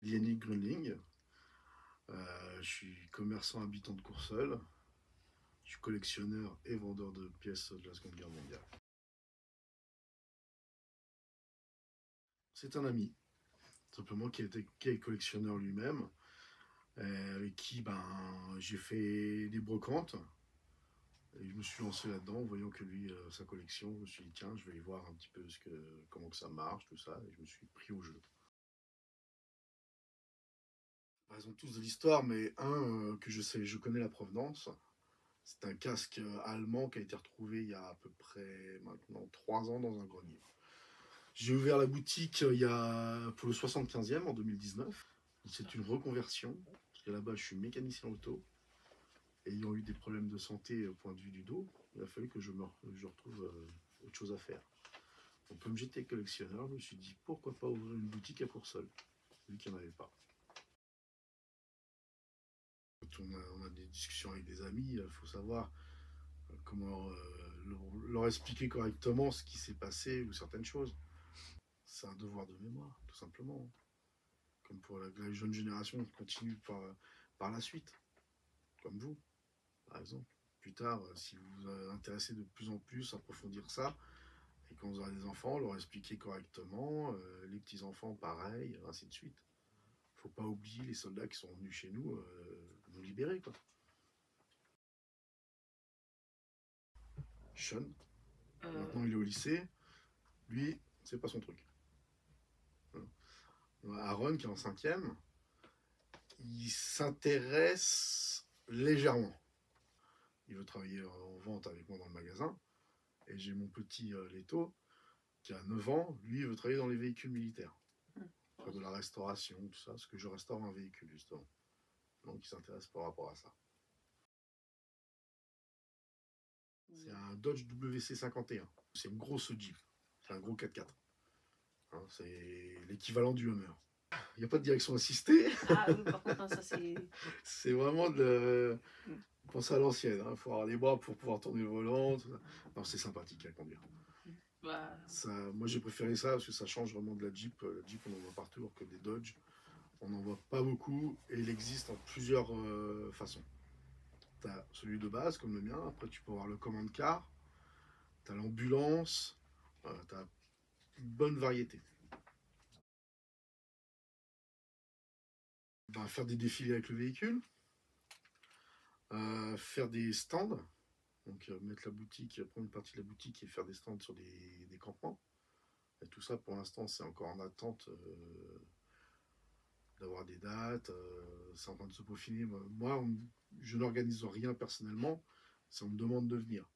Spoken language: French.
Yannick Grunling. Je suis commerçant habitant de Courseulles. Je suis collectionneur et vendeur de pièces de la Seconde Guerre mondiale. C'est un ami, simplement qui est collectionneur lui-même, avec qui j'ai fait des brocantes. Et je me suis lancé là-dedans, voyant que lui, sa collection, je me suis dit tiens, je vais aller voir un petit peu comment que ça marche, tout ça, et je me suis pris au jeu. Ils ont tous de l'histoire, mais un que je connais la provenance. C'est un casque allemand qui a été retrouvé il y a à peu près maintenant 3 ans dans un grenier. J'ai ouvert la boutique pour le 75e en 2019. C'est une reconversion, parce que là-bas je suis mécanicien auto. Ayant eu des problèmes de santé au point de vue du dos, il a fallu que je retrouve autre chose à faire. Donc comme j'étais collectionneur, je me suis dit pourquoi pas ouvrir une boutique à Courseulles, vu qu'il n'y en avait pas. Quand on a des discussions avec des amis, il faut savoir comment leur expliquer correctement ce qui s'est passé ou certaines choses. C'est un devoir de mémoire, tout simplement. Comme pour la jeune génération qui continue par la suite, comme vous, par exemple. Plus tard, si vous vous intéressez de plus en plus à approfondir ça, et quand vous aurez des enfants, leur expliquer correctement, les petits-enfants pareil, ainsi de suite. Il ne faut pas oublier les soldats qui sont venus chez nous nous libérer, quoi. Sean, maintenant il est au lycée, lui, c'est pas son truc. Aaron, qui est en 5e, il s'intéresse légèrement. Il veut travailler en vente avec moi dans le magasin. Et j'ai mon petit Leto, qui a 9 ans, lui, il veut travailler dans les véhicules militaires. Faire de la restauration, tout ça, parce que je restaure un véhicule, justement. Donc il s'intéresse par rapport à ça. C'est un Dodge WC51. C'est une grosse Jeep. C'est un gros 4x4. Hein, c'est l'équivalent du Hummer. Il n'y a pas de direction assistée. Ah oui, par contre, ça c'est... C'est vraiment penser à l'ancienne. Il faut avoir les bras pour pouvoir tourner le volant. Tout ça. Non, c'est sympathique à conduire. Bah... Ça, moi j'ai préféré ça parce que ça change vraiment de la Jeep. La Jeep, on en voit partout, alors que des Dodge, on n'en voit pas beaucoup. Et il existe en plusieurs façons. Tu as celui de base, comme le mien. Après, tu peux avoir le command car. Tu as l'ambulance. Tu as une bonne variété. Faire des défilés avec le véhicule. Faire des stands. Donc mettre la boutique, prendre une partie de la boutique et faire des stands sur des campements. Et tout ça, pour l'instant, c'est encore en attente d'avoir des dates. C'est en train de se peaufiner. Moi, je n'organise rien personnellement. Si on me demande de venir.